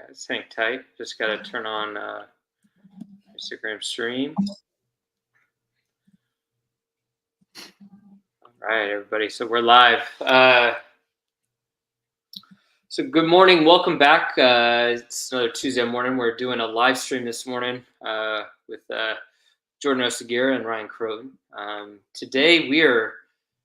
Guys, hang tight. Just got to turn on Instagram stream. All right, everybody. So we're live. So good morning. Welcome back. It's another Tuesday morning. We're doing a live stream this morning with Jordan Oseguera and Ryan Croton. Today we are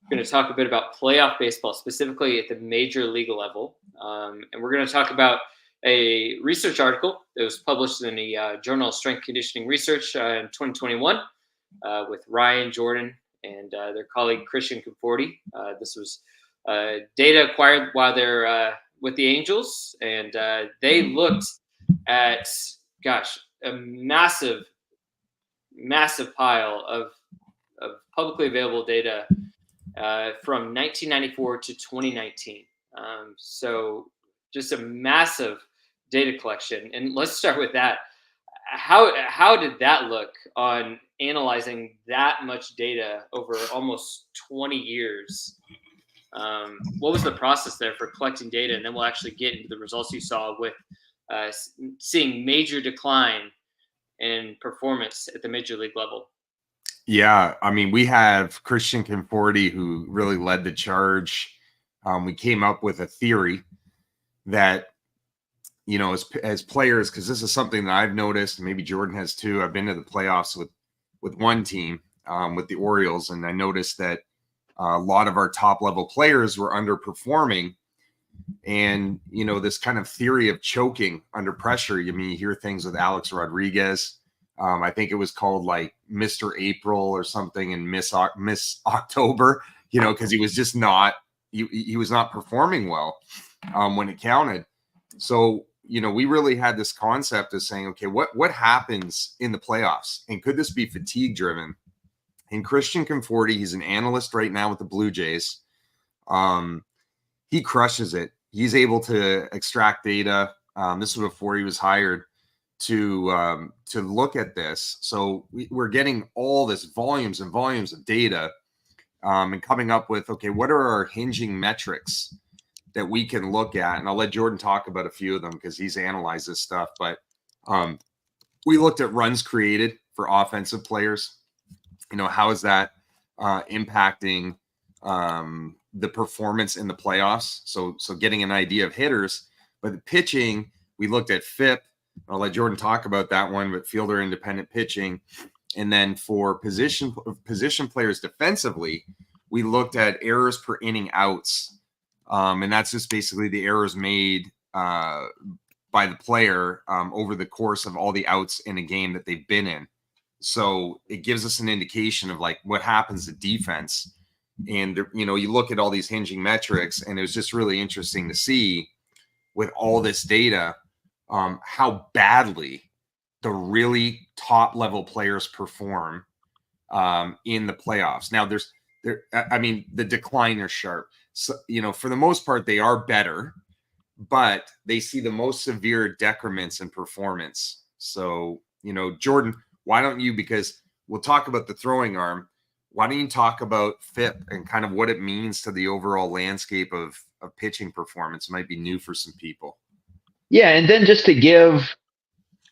going to talk a bit about playoff baseball, specifically at the major league level. And we're going to talk about a research article that was published in the Journal of Strength Conditioning Research in 2021 with Ryan, Jordan, and their colleague Christian Conforti. This was data acquired while they're with the Angels, and they looked at, a massive pile of publicly available data from 1994 to 2019. So just a massive data collection. And let's start with that. How did that look on analyzing that much data over almost 20 years? What was the process there for collecting data? And then we'll actually get into the results you saw with seeing major decline in performance at the major league level. Yeah, I mean, we have Christian Conforti who really led the charge. We came up with a theory that, you know, as players, because this is something that I've noticed, and maybe Jordan has too. I've been to the playoffs with one team, with the Orioles, and I noticed that a lot of our top level players were underperforming. And, you know, this kind of theory of choking under pressure. I mean, you hear things with Alex Rodriguez. I think it was called like Mr. April or something, and Miss October, you know, because he was just not, he was not performing well when it counted. So, you know, we really had this concept of saying, okay, what happens in the playoffs? And could this be fatigue driven? And Christian Conforti, he's an analyst right now with the Blue Jays. He crushes it. He's able to extract data. This was before he was hired to look at this. So we're getting all this volumes and volumes of data and coming up with, okay, what are our hinging metrics that we can look at? And I'll let Jordan talk about a few of them because he's analyzed this stuff. But we looked at runs created for offensive players. You know, how is that impacting the performance in the playoffs? So getting an idea of hitters. But the pitching, we looked at FIP. I'll let Jordan talk about that one, but fielder independent pitching. And then for position players defensively, we looked at errors per inning outs. And that's just basically the errors made by the player over the course of all the outs in a game that they've been in. So it gives us an indication of like what happens to defense. And, you know, you look at all these hinging metrics, and it was just really interesting to see with all this data how badly the really top level players perform in the playoffs. Now the decline is sharp. So, you know, for the most part, they are better, but they see the most severe decrements in performance. So, you know, Jordan, why don't you, because we'll talk about the throwing arm, why don't you talk about FIP and kind of what it means to the overall landscape of pitching performance? It might be new for some people. Yeah, and then just to give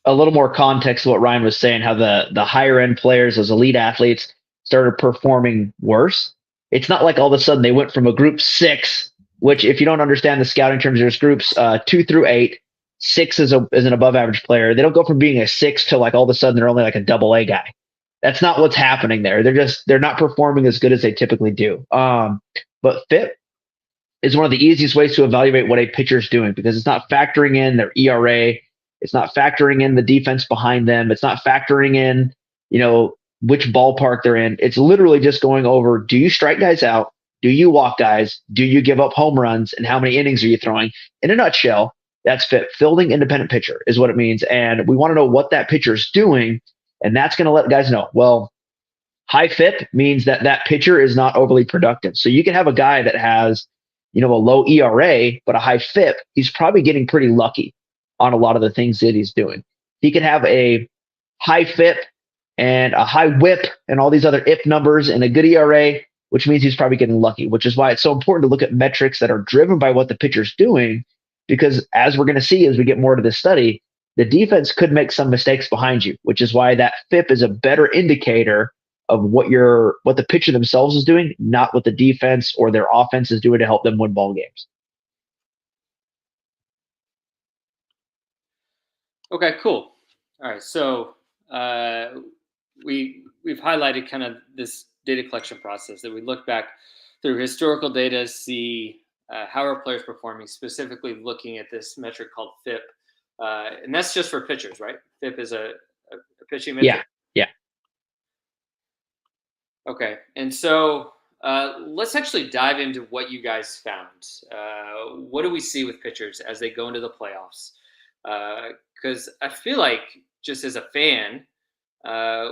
a little more context to what Ryan was saying, how the higher end players, those elite athletes, started performing worse. It's not like all of a sudden they went from a group 6, which if you don't understand the scouting terms, there's groups 2 through 8. 6 is an above average player. They don't go from being a 6 to like all of a sudden they're only like a double A guy. That's not what's happening there. They're not performing as good as they typically do. But FIP is one of the easiest ways to evaluate what a pitcher is doing, because it's not factoring in their ERA. It's not factoring in the defense behind them. It's not factoring in, you know, which ballpark they're in. It's literally just going over, do you strike guys out? Do you walk guys? Do you give up home runs? And how many innings are you throwing? In a nutshell, that's FIP. Fielding independent pitcher is what it means. And we want to know what that pitcher is doing. And that's going to let guys know, well, high FIP means that pitcher is not overly productive. So you can have a guy that has, you know, a low ERA, but a high FIP. He's probably getting pretty lucky on a lot of the things that he's doing. He could have a high FIP and a high WHIP and all these other IP numbers and a good ERA, which means he's probably getting lucky, which is why it's so important to look at metrics that are driven by what the pitcher's doing because as we're going to see as we get more to this study, the defense could make some mistakes behind you, which is why that FIP is a better indicator of what the pitcher themselves is doing, not what the defense or their offense is doing to help them win ball games. Okay, cool. All right, so we've highlighted kind of this data collection process that we look back through historical data, see how our players performing, specifically looking at this metric called FIP, and that's just for pitchers, right? FIP is a pitching metric. Yeah. Okay, and so let's actually dive into what you guys found. What do we see with pitchers as they go into the playoffs? Because I feel like, just as a fan,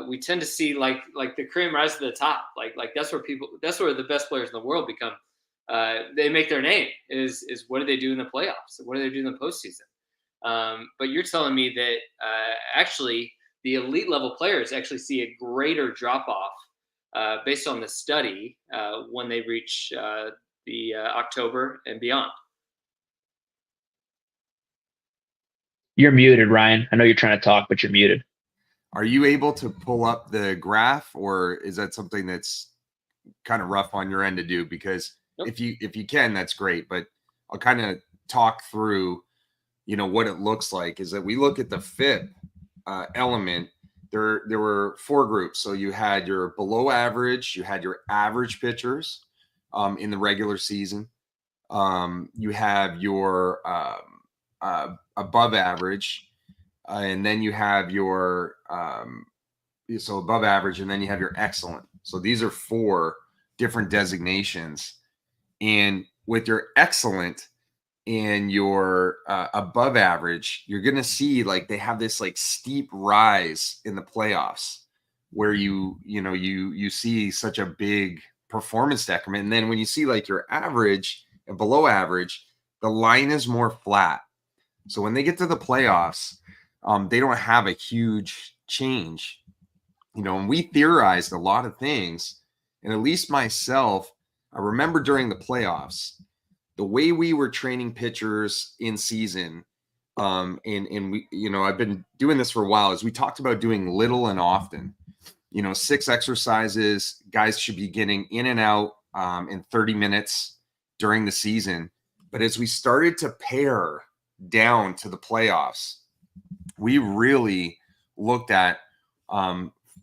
we tend to see like the cream rise to the top. Like that's where the best players in the world become. They make their name. Is what do they do in the playoffs? What do they do in the postseason? But you're telling me that actually the elite level players actually see a greater drop off based on the study when they reach the October and beyond. You're muted, Ryan. I know you're trying to talk, but you're muted. Are you able to pull up the graph, or is that something that's kind of rough on your end to do? Because if you can, that's great. But I'll kind of talk through, what it looks like. Is that we look at the FIP element. There were 4 groups. So you had your below average, you had your average pitchers in the regular season. You have your above average, and then you have your so above average, and then you have your excellent. So these are 4 different designations. And with your excellent and your above average, you're going to see like they have this like steep rise in the playoffs where you see such a big performance decrement. And then when you see like your average and below average, the line is more flat. So when they get to the playoffs, they don't have a huge change, and we theorized a lot of things. And at least myself, I remember during the playoffs, the way we were training pitchers in season, and we, I've been doing this for a while, is we talked about doing little and often. 6 exercises, guys should be getting in and out in 30 minutes during the season. But as we started to pare down to the playoffs, we really looked at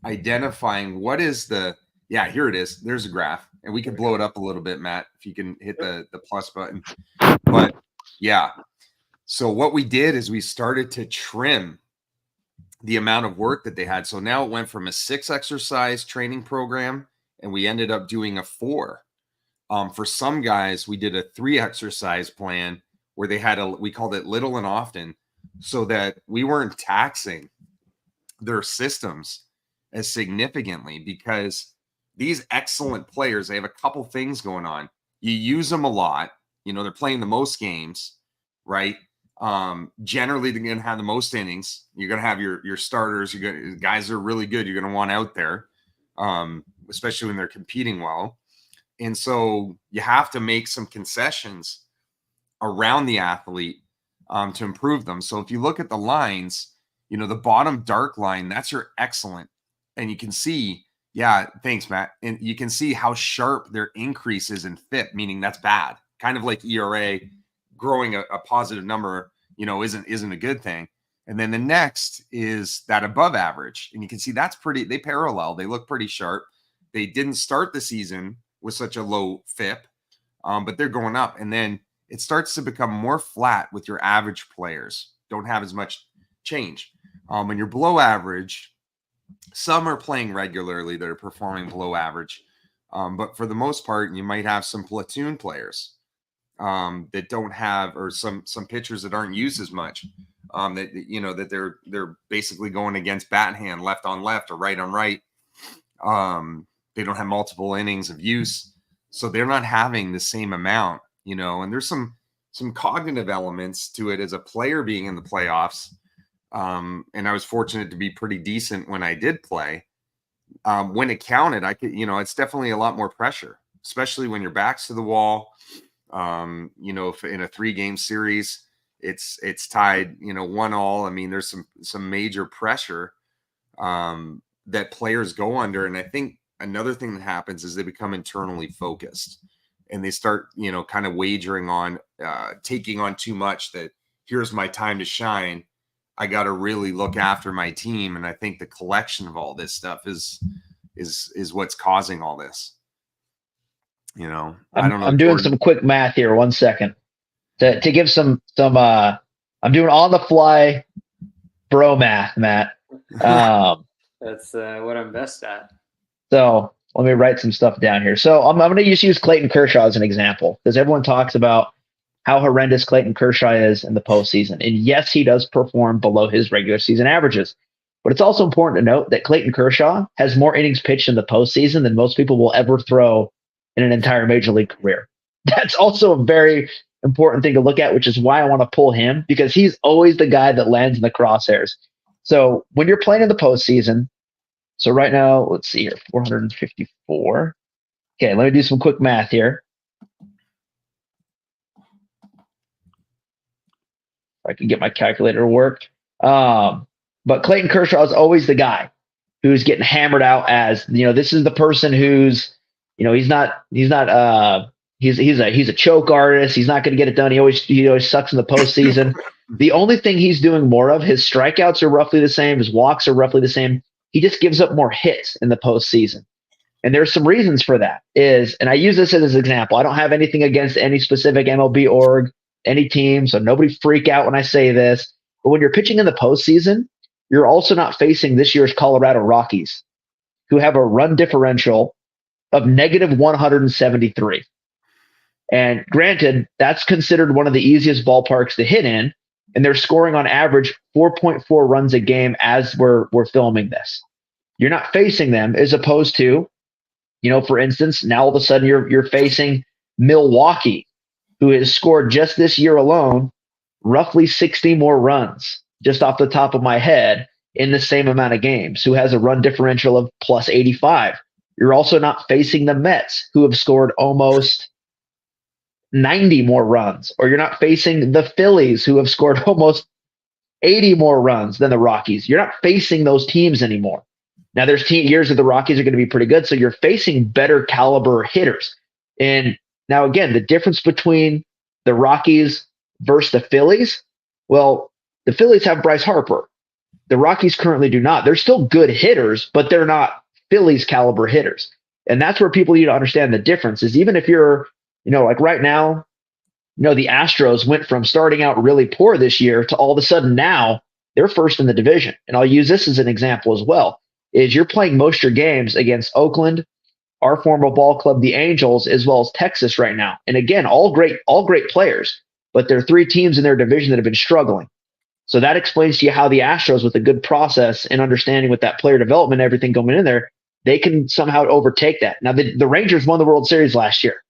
identifying what is here it is. There's a graph, and we can blow it up a little bit, Matt, if you can hit the plus button. But yeah, so what we did is we started to trim the amount of work that they had. So now it went from a 6 exercise training program, and we ended up doing a 4. For some guys, we did a 3 exercise plan where they had we called it little and often, so that we weren't taxing their systems as significantly, because these excellent players, they have a couple things going on. You use them a lot. They're playing the most games, right? Generally, they're going to have the most innings. You're going to have your starters. Guys that are really good, you're going to want out there, especially when they're competing well. And so you have to make some concessions around the athlete to improve them. So if you look at the lines, the bottom dark line, that's your excellent. And you can see, yeah, thanks, Matt. And you can see how sharp their increase is in FIP, meaning that's bad. Kind of like ERA, growing a positive number, isn't a good thing. And then the next is that above average. And you can see that's they parallel. They look pretty sharp. They didn't start the season with such a low FIP, but they're going up. And then it starts to become more flat with your average players. Don't have as much change. When you're below average, some are playing regularly that are performing below average. But for the most part, you might have some platoon players that don't have, or some pitchers that aren't used as much. That they're basically going against bat hand, left on left or right on right. They don't have multiple innings of use, so they're not having the same amount. And there's some cognitive elements to it as a player being in the playoffs. And I was fortunate to be pretty decent when I did play. When it counted, I could, it's definitely a lot more pressure, especially when your back's to the wall. If in a 3-game series, it's tied, 1-1. I mean, there's some major pressure that players go under. And I think another thing that happens is they become internally focused and they start, kind of wagering on taking on too much, that here's my time to shine. I got to really look after my team. And I think the collection of all this stuff is what's causing all this. I don't know. I'm doing some quick math here. 1 second to give some I'm doing on the fly bro math, Matt. That's what I'm best at. So let me write some stuff down here. So I'm going to just use Clayton Kershaw as an example, because everyone talks about how horrendous Clayton Kershaw is in the postseason. And yes, he does perform below his regular season averages. But it's also important to note that Clayton Kershaw has more innings pitched in the postseason than most people will ever throw in an entire major league career. That's also a very important thing to look at, which is why I want to pull him, because he's always the guy that lands in the crosshairs. So when you're playing in the postseason, so right now, let's see here, 454. Okay, let me do some quick math here. If I can get my calculator to work. But Clayton Kershaw is always the guy who's getting hammered out as, this is the person who's, he's a choke artist. He's not going to get it done. He always sucks in the postseason. The only thing he's doing more of, his strikeouts are roughly the same. His walks are roughly the same. He just gives up more hits in the postseason. And there's some reasons for that and I use this as an example. I don't have anything against any specific MLB org, any team. So nobody freak out when I say this. But when you're pitching in the postseason, you're also not facing this year's Colorado Rockies, who have a run differential of negative 173. And granted, that's considered one of the easiest ballparks to hit in. And they're scoring on average 4.4 runs a game as we're filming this. You're not facing them, as opposed to, for instance, now all of a sudden you're facing Milwaukee, who has scored just this year alone roughly 60 more runs, just off the top of my head, in the same amount of games, who has a run differential of plus 85. You're also not facing the Mets, who have scored almost 90 more runs, or you're not facing the Phillies, who have scored almost 80 more runs than the Rockies. You're not facing those teams anymore. Now, there's years that the Rockies are going to be pretty good, so you're facing better caliber hitters. And now, again, the difference between the Rockies versus the Phillies, well, the Phillies have Bryce Harper. The Rockies currently do not. They're still good hitters, but they're not Phillies caliber hitters. And that's where people need to understand the difference is, even if you're, like right now, the Astros went from starting out really poor this year to all of a sudden now they're first in the division. And I'll use this as an example as well, is you're playing most of your games against Oakland, our former ball club, the Angels, as well as Texas right now. And again, all great players, but there are three teams in their division that have been struggling. So that explains to you how the Astros, with a good process and understanding with that player development, everything going in there, they can somehow overtake that. Now, the Rangers won the World Series last year,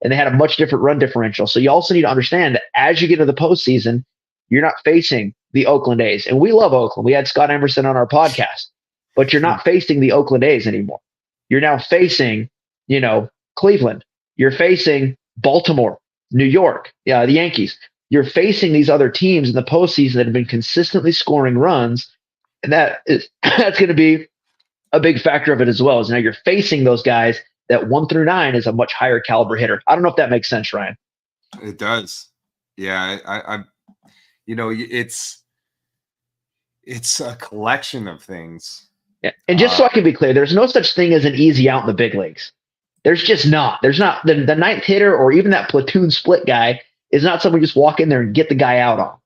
and they had a much different run differential. So you also need to understand that as you get into the postseason, you're not facing the Oakland A's. And we love Oakland. We had Scott Emerson on our podcast, but you're not facing the Oakland A's anymore. You're now facing, Cleveland. You're facing Baltimore, New York, the Yankees. You're facing these other teams in the postseason that have been consistently scoring runs. And that's going to be a big factor of it as well. Is now you're facing those guys that 1 through 9 is a much higher caliber hitter. I don't know if that makes sense, Ryan. It does. Yeah. I it's a collection of things. Yeah. And just so I can be clear, there's no such thing as an easy out in the big leagues. There's just not. There's not. The ninth hitter or even that platoon split guy is not someone you just walk in there and get the guy out on.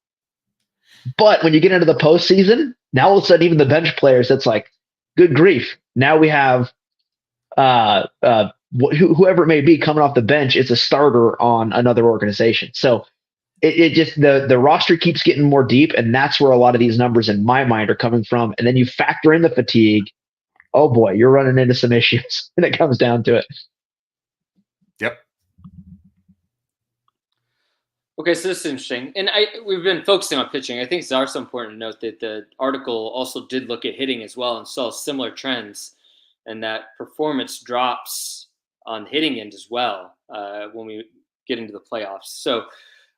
But when you get into the postseason, now all of a sudden, even the bench players, it's like, good grief. Now we have whoever it may be coming off the bench, it's a starter on another organization. So it just, the roster keeps getting more deep, and that's where a lot of these numbers in my mind are coming from. And then you factor in the fatigue. Oh boy, you're running into some issues when it comes down to it. Yep. Okay, so this is interesting. And we've been focusing on pitching. I think it's also important to note that the article also did look at hitting as well and saw similar trends, and that performance drops on the hitting end as well when we get into the playoffs. So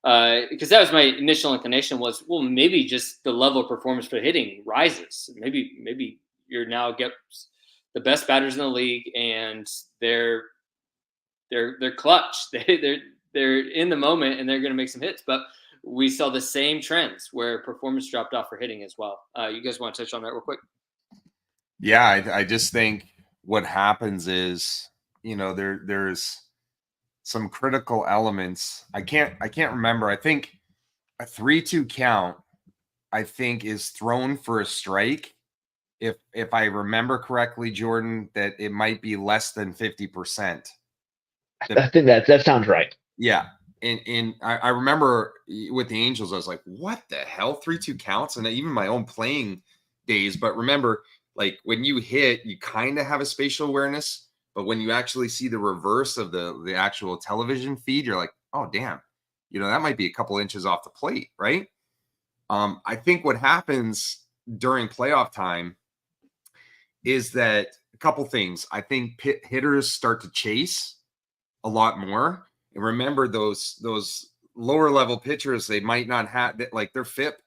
because that was my initial inclination was, well, maybe just the level of performance for hitting rises. Maybe you're now get the best batters in the league, and they're clutch. They're in the moment, and they're going to make some hits. But we saw the same trends where performance dropped off for hitting as well. You guys want to touch on that real quick? Yeah, I just think what happens is, there's some critical elements. I can't remember. I think a 3-2 count, I think, is thrown for a strike. If I remember correctly, Jordan, that it might be less than 50%. I think that sounds right. Yeah. And I remember with the Angels, I was like, what the hell? 3-2 counts? And even my own playing days. But remember, like when you hit, you kind of have a spatial awareness. But when you actually see the reverse of the actual television feed, you're like, oh, damn, that might be a couple inches off the plate, right? I think what happens during playoff time is that a couple things. I think hitters start to chase a lot more. And remember, those lower level pitchers, they might not have like their FIP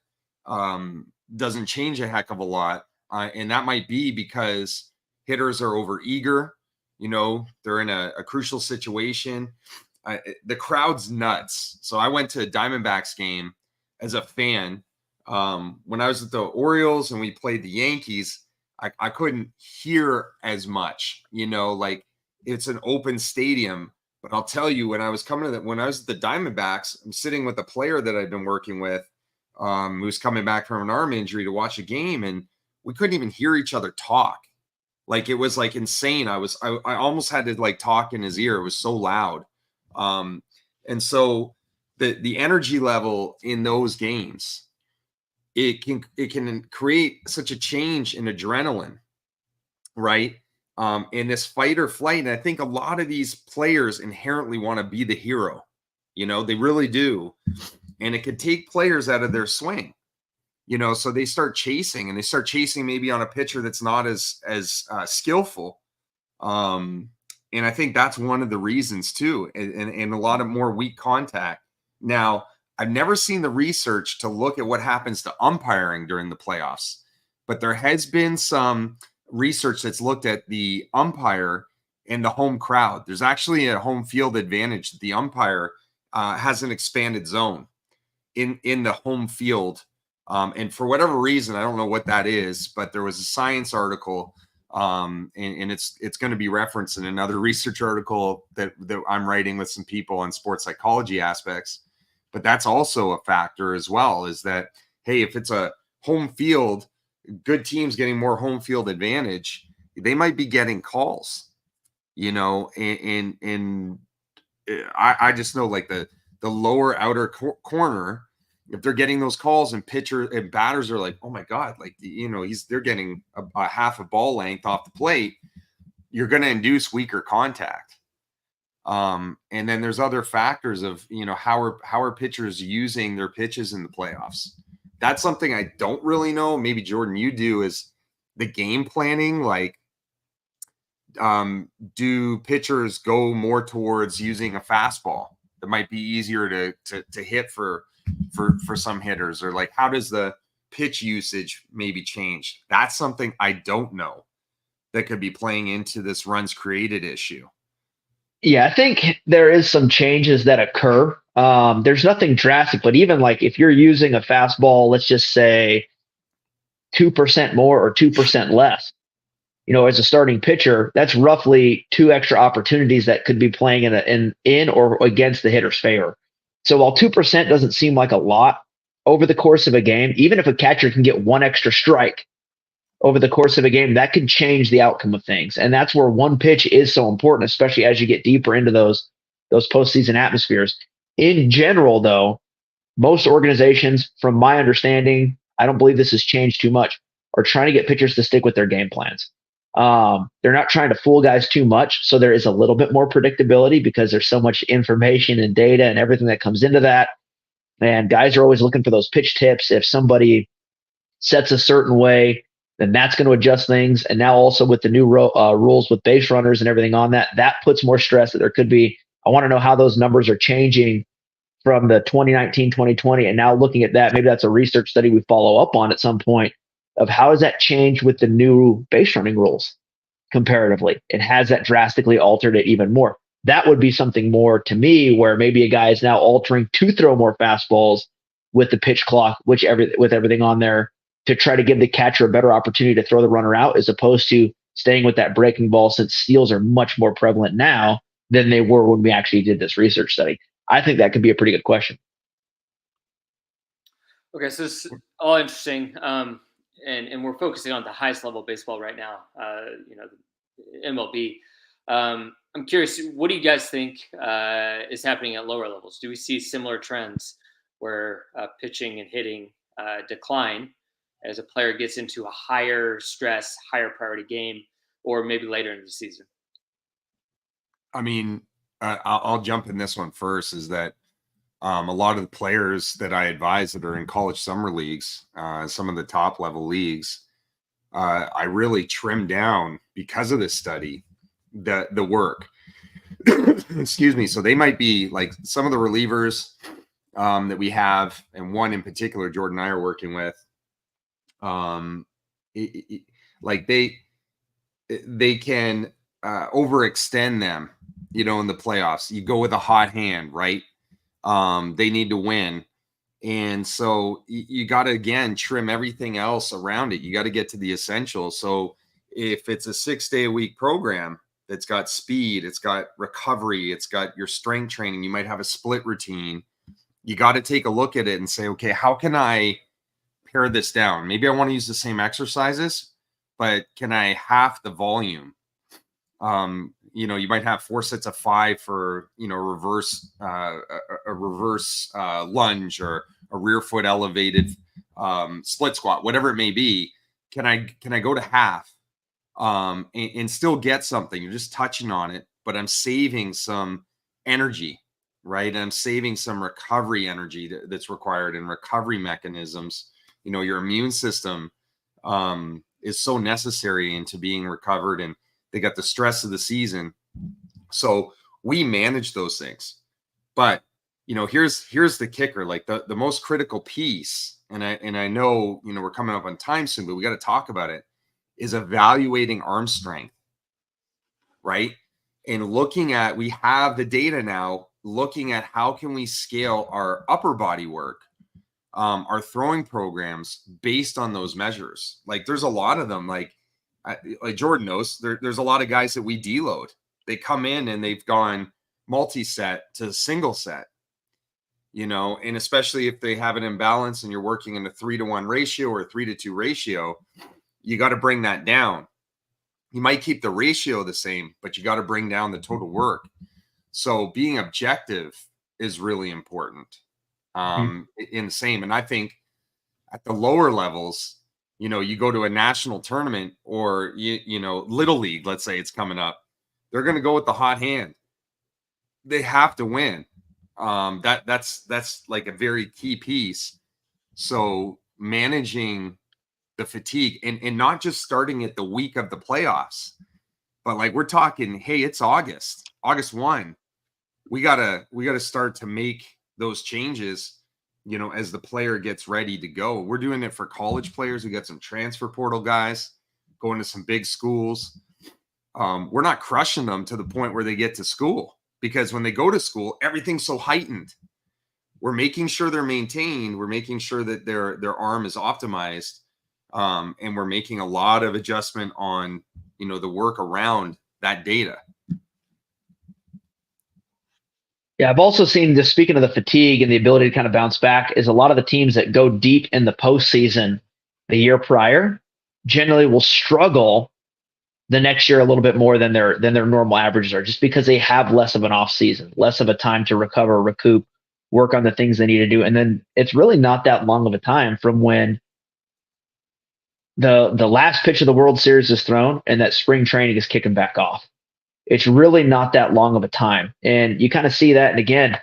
doesn't change a heck of a lot. And that might be because hitters are over eager. They're in a crucial situation. The crowd's nuts. So I went to a Diamondbacks game as a fan. When I was at the Orioles and we played the Yankees, I couldn't hear as much, like it's an open stadium. But I'll tell you, when I was at the Diamondbacks, I'm sitting with a player that I've been working with, who's coming back from an arm injury to watch a game, and we couldn't even hear each other talk. Like it was like insane. I almost had to like talk in his ear. It was so loud. And so the energy level in those games, it can create such a change in adrenaline, right? In this fight or flight. And I think a lot of these players inherently want to be the hero. They really do. And it could take players out of their swing. So they start chasing, and they start chasing maybe on a pitcher that's not as skillful. And I think that's one of the reasons too, and a lot of more weak contact. Now, I've never seen the research to look at what happens to umpiring during the playoffs, but there has been some research that's looked at the umpire and the home crowd. There's actually a home field advantage. The umpire has an expanded zone in the home field. And for whatever reason, I don't know what that is, but there was a science article, and it's going to be referenced in another research article that I'm writing with some people on sports psychology aspects. But that's also a factor as well, is that, hey, if it's a home field, good teams getting more home field advantage, they might be getting calls, and I just know like the lower outer corner, if they're getting those calls and pitchers and batters are like, oh my God, like, they're getting a half a ball length off the plate, you're going to induce weaker contact. And then there's other factors of, how are pitchers using their pitches in the playoffs? That's something I don't really know. Maybe Jordan, you do, is the game planning. Like, do pitchers go more towards using a fastball that might be easier to hit for some hitters, or like how does the pitch usage maybe change? That's something I don't know that could be playing into this runs created issue. Yeah, I think there is some changes that occur. There's nothing drastic, but even like if you're using a fastball, let's just say 2% more or 2% less, as a starting pitcher, that's roughly 2 extra opportunities that could be playing in or against the hitter's favor. So while 2% doesn't seem like a lot over the course of a game, even if a catcher can get 1 extra strike over the course of a game, that can change the outcome of things. And that's where one pitch is so important, especially as you get deeper into those postseason atmospheres. In general, though, most organizations, from my understanding, I don't believe this has changed too much, are trying to get pitchers to stick with their game plans. They're not trying to fool guys too much, so there is a little bit more predictability because there's so much information and data and everything that comes into that. And guys are always looking for those pitch tips. If somebody sets a certain way, then that's going to adjust things. And now also with the new rules with base runners and everything on that puts more stress that there could be. I want to know how those numbers are changing from the 2019, 2020, and now looking at that, maybe that's a research study we follow up on at some point of how has that changed with the new base running rules comparatively, and has that drastically altered it even more? That would be something more to me where maybe a guy is now altering to throw more fastballs with the pitch clock, with everything on there, to try to give the catcher a better opportunity to throw the runner out, as opposed to staying with that breaking ball, since steals are much more prevalent now than they were when we actually did this research study. I think that could be a pretty good question. Okay, so this is all interesting, and we're focusing on the highest level of baseball right now, the MLB. I'm curious, what do you guys think is happening at lower levels? Do we see similar trends where pitching and hitting decline as a player gets into a higher stress, higher priority game, or maybe later in the season? I mean, I'll jump in this one first, is that a lot of the players that I advise that are in college summer leagues, some of the top level leagues, I really trim down because of this study, the work. Excuse me. So they might be like some of the relievers that we have, and one in particular, Jordan and I are working with. Like they can overextend them, in the playoffs. You go with a hot hand, right? They need to win. And so you got to, again, trim everything else around it. You got to get to the essentials. So if it's a 6-day-a-week program that's got speed, it's got recovery, it's got your strength training, you might have a split routine. You got to take a look at it and say, okay, how can I pare this down? Maybe I want to use the reverse, but can I half the volume? You might have 4 sets of 5 for, a reverse lunge, or a rear foot elevated split squat, whatever it may be. Can I go to half and still get something? You're just touching on it, but I'm saving some energy, right? And I'm saving some recovery energy that's required, and recovery mechanisms. Your immune system is so necessary into being recovered, and they got the stress of the season. So we manage those things. But, here's the kicker, like the most critical piece, and I know, we're coming up on time soon, but we got to talk about it, is evaluating arm strength, right? And we have the data now, looking at how can we scale our upper body work, our throwing programs based on those measures. Like there's a lot of them, like Jordan knows, there's a lot of guys that we deload. They come in and they've gone multi-set to single set, and especially if they have an imbalance and you're working in a 3-to-1 ratio or a 3-to-2 ratio, you got to bring that down. You might keep the ratio the same, but you got to bring down the total work. So being objective is really important in the same. And I think at the lower levels, you go to a national tournament, or, Little League, let's say it's coming up, they're going to go with the hot hand. They have to win. That's like a very key piece. So managing the fatigue, and not just starting at the week of the playoffs, but like we're talking, hey, it's August 1. We gotta start to make those changes, as the player gets ready to go. We're doing it for college players. We got some transfer portal guys going to some big schools. We're not crushing them to the point where they get to school, because when they go to school, everything's so heightened. We're making sure they're maintained. We're making sure that their arm is optimized. And we're making a lot of adjustment on, the work around that data. Yeah, I've also seen this, speaking of the fatigue and the ability to kind of bounce back, is a lot of the teams that go deep in the postseason the year prior generally will struggle the next year a little bit more than their normal averages are, just because they have less of an off season, less of a time to recover, recoup, work on the things they need to do. And then it's really not that long of a time from when the last pitch of the World Series is thrown and that spring training is kicking back off. It's really not that long of a time. And you kind of see that. And again,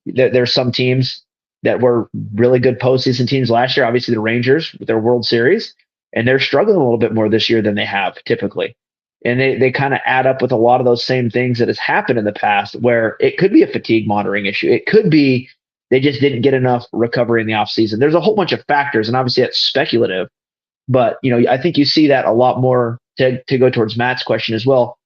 there's some teams that were really good postseason teams last year. Obviously the Rangers with their World Series, and they're struggling a little bit more this year than they have typically. And they kind of add up with a lot of those same things that has happened in the past, where it could be a fatigue monitoring issue. It could be they just didn't get enough recovery in the offseason. There's a whole bunch of factors, and obviously that's speculative. But I think you see that a lot more, to go towards Matt's question as well,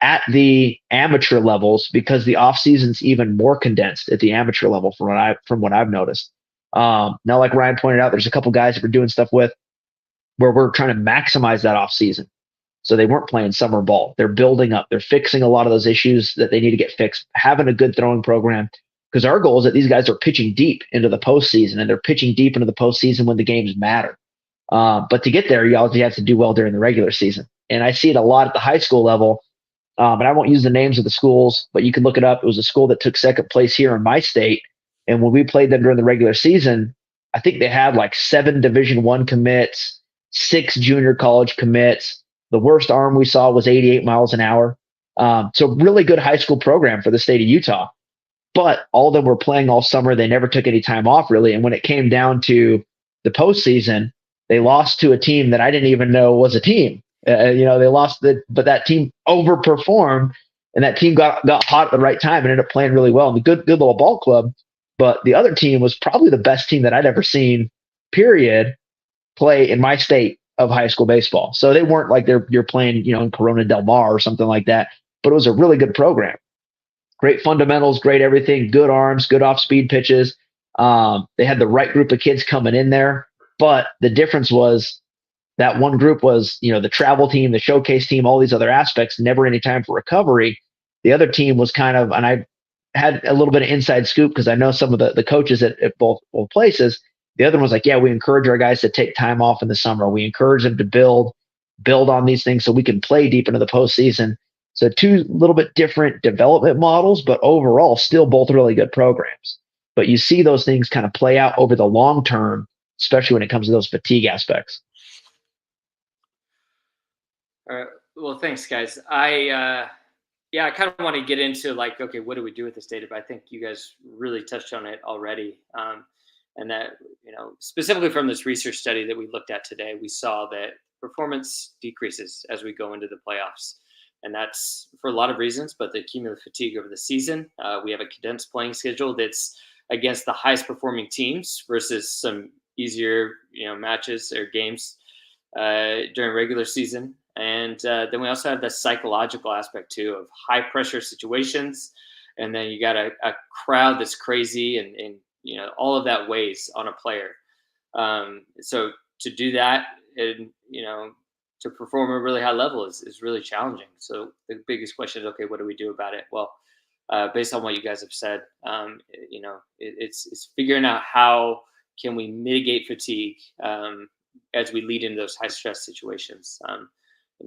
at the amateur levels, because the off season's even more condensed at the amateur level from what I've noticed. Now, like Ryan pointed out, there's a couple guys that we're doing stuff with where we're trying to maximize that off season. So they weren't playing summer ball. They're building up. They're fixing a lot of those issues that they need to get fixed, having a good throwing program. Because our goal is that these guys are pitching deep into the postseason, and they're pitching deep into the postseason when the games matter. But to get there, you obviously have to do well during the regular season. And I see it a lot at the high school level. And I won't use the names of the schools, but you can look it up. It was a school that took second place here in my state. And when we played them during the regular season, I think they had like 7 Division I commits, 6 junior college commits. The worst arm we saw was 88 miles an hour. So really good high school program for the state of Utah. But all of them were playing all summer. They never took any time off, really. And when it came down to the postseason, they lost to a team that I didn't even know was a team. They lost, but that team overperformed, and that team got hot at the right time and ended up playing really well. And the good little ball club. But the other team was probably the best team that I'd ever seen, period, play in my state of high school baseball. So they weren't like you're playing, in Corona Del Mar or something like that. But it was a really good program. Great fundamentals, great everything, good arms, good off-speed pitches. They had the right group of kids coming in there. But the difference was that one group was, the travel team, the showcase team, all these other aspects, never any time for recovery. The other team was kind of, and I had a little bit of inside scoop because I know some of the coaches at both places. The other one was like, yeah, we encourage our guys to take time off in the summer. We encourage them to build on these things so we can play deep into the postseason. So 2 little bit different development models, but overall still both really good programs. But you see those things kind of play out over the long term, especially when it comes to those fatigue aspects. All right. Well, thanks, guys. I kind of want to get into like, okay, what do we do with this data? But I think you guys really touched on it already. And that, specifically from this research study that we looked at today, we saw that performance decreases as we go into the playoffs. And that's for a lot of reasons, but the cumulative fatigue over the season. We have a condensed playing schedule that's against the highest performing teams versus some easier, matches or games during regular season. And then we also have the psychological aspect too of high pressure situations. And then you got a crowd that's crazy and all of that weighs on a player. So to do that and, to perform at a really high level is really challenging. So the biggest question is, okay, what do we do about it? Well, based on what you guys have said, it's figuring out how can we mitigate fatigue as we lead into those high stress situations.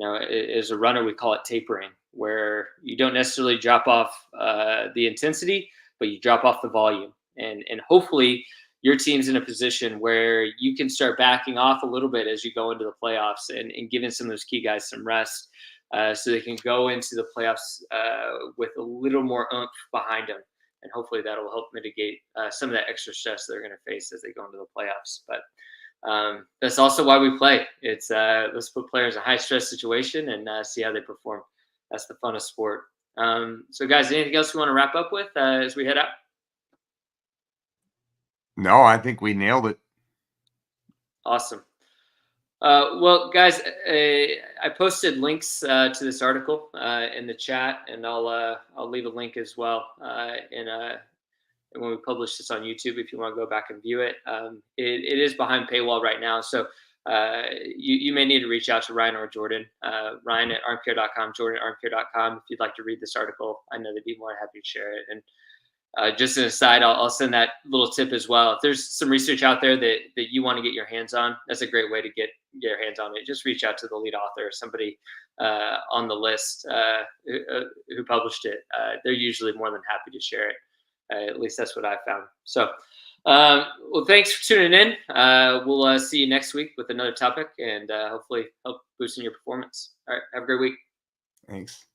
As a runner, we call it tapering, where you don't necessarily drop off the intensity, but you drop off the volume. And hopefully your team's in a position where you can start backing off a little bit as you go into the playoffs and giving some of those key guys some rest so they can go into the playoffs with a little more oomph behind them. And hopefully that'll help mitigate some of that extra stress they're going to face as they go into the playoffs. But that's also why we play. It's let's put players in a high stress situation and see how they perform. That's the fun of sport. So guys, anything else you want to wrap up with as we head out? No, I think we nailed it. Awesome. Well, guys, I posted links to this article in the chat, and I'll leave a link as well when we publish this on YouTube if you want to go back and view it. It is behind paywall right now, so you may need to reach out to Ryan or Jordan. Ryan at armcare.com, Jordan at armcare.com if you'd like to read this article. I know they'd be more happy to share it. And just an aside, I'll send that little tip as well. If there's some research out there that you want to get your hands on, that's a great way to get your hands on it. Just reach out to the lead author, somebody on the list who published it. They're usually more than happy to share it. At least that's what I found. So, well, thanks for tuning in. We'll see you next week with another topic and hopefully help boosting your performance. All right. Have a great week. Thanks.